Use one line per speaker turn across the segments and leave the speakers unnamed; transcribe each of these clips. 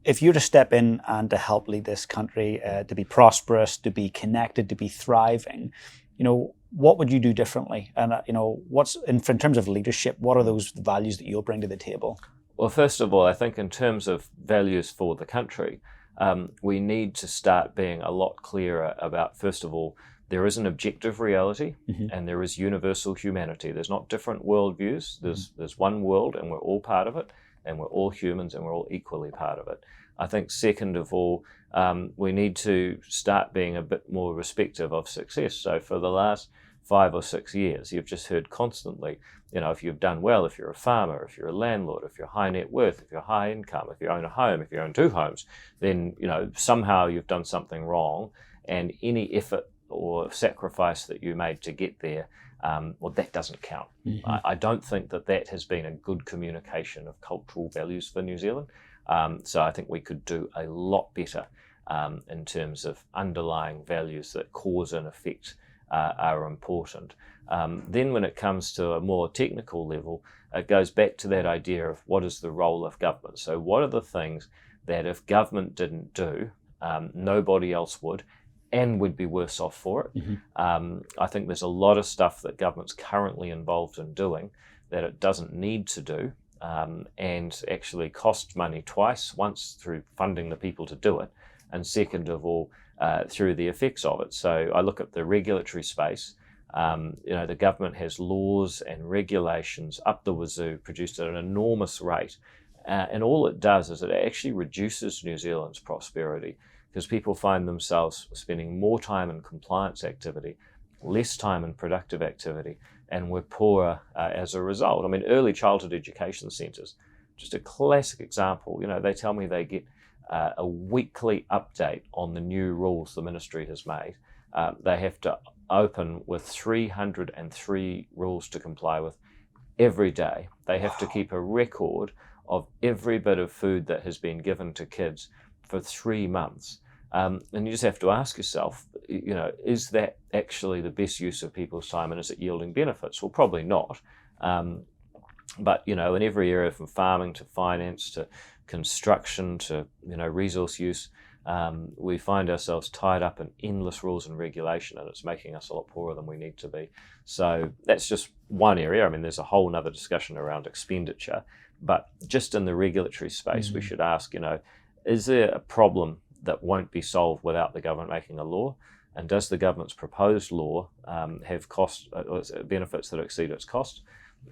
if you're to step in and to help lead this country to be prosperous, to be connected, to be thriving, what would you do differently? And what's in terms of leadership, what are those values that you'll bring to the table?
Well, first of all, I think in terms of values for the country, we need to start being a lot clearer about, first of all, there is an objective reality and there is universal humanity. There's not different worldviews. There's one world and we're all part of it, and we're all humans and we're all equally part of it. I think second of all, we need to start being a bit more respective of success. So for the last 5 or 6 years, you've just heard constantly, if you've done well, if you're a farmer, if you're a landlord, if you're high net worth, if you're high income, if you own a home, if you own 2 homes, then, somehow you've done something wrong, and any effort or sacrifice that you made to get there, that doesn't count. I don't think that has been a good communication of cultural values for New Zealand. So I think we could do a lot better in terms of underlying values that cause and effect are important. Then when it comes to a more technical level, it goes back to that idea of what is the role of government. So what are the things that if government didn't do, nobody else would, and would be worse off for it. I think there's a lot of stuff that government's currently involved in doing that it doesn't need to do, and actually cost money twice, once through funding the people to do it, and second of all, through the effects of it. So I look at the regulatory space. The government has laws and regulations up the wazoo, produced at an enormous rate, and all it does is it actually reduces New Zealand's prosperity, because people find themselves spending more time in compliance activity, less time in productive activity, and we're poorer as a result. I mean, early childhood education centres, just a classic example. They tell me they get a weekly update on the new rules the ministry has made. They have to open with 303 rules to comply with every day. They have to keep a record of every bit of food that has been given to kids for 3 months. And you just have to ask yourself, is that actually the best use of people's time, and is it yielding benefits? Well, probably not. But, in every area from farming to finance to construction to, resource use, we find ourselves tied up in endless rules and regulation, and it's making us a lot poorer than we need to be. So that's just one area. I mean, there's a whole nother discussion around expenditure, but just in the regulatory space, we should ask, is there a problem that won't be solved without the government making a law? And does the government's proposed law have cost benefits that exceed its cost?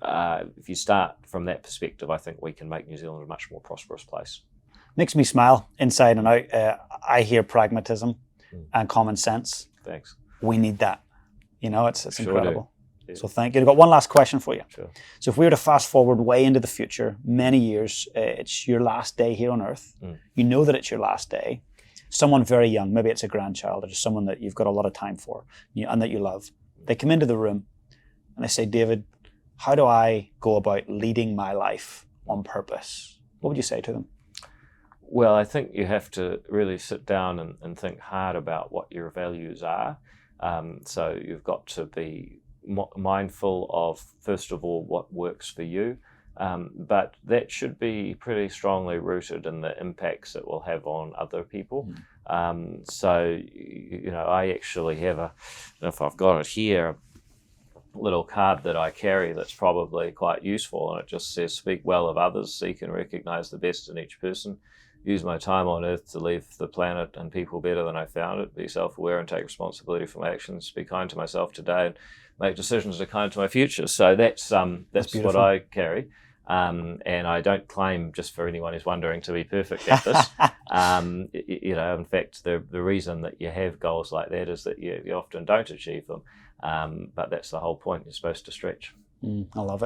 If you start from that perspective, I think we can make New Zealand a much more prosperous place.
Makes me smile inside and out. I hear pragmatism and common sense.
Thanks.
We need that. It's
Sure
incredible.
Yeah.
So thank you. I've got one last question for you.
Sure.
So if we were to fast forward way into the future, many years, it's your last day here on Earth. You know that it's your last day. Someone very young, maybe it's a grandchild or just someone that you've got a lot of time for and that you love. They come into the room and they say, David, how do I go about leading my life on purpose? What would you say to them?
Well, I think you have to really sit down and think hard about what your values are. So you've got to be mindful of, first of all, what works for you. But that should be pretty strongly rooted in the impacts it will have on other people. So, I actually have if I've got it here, a little card that I carry that's probably quite useful, and it just says, speak well of others, seek and recognize the best in each person, use my time on earth to leave the planet and people better than I found it, be self-aware and take responsibility for my actions, be kind to myself today and make decisions that are kind to my future. So that's what I carry. And I don't claim, just for anyone who's wondering, to be perfect at this. In fact, the reason that you have goals like that is that you often don't achieve them. But that's the whole point. You're supposed to stretch.
I love it.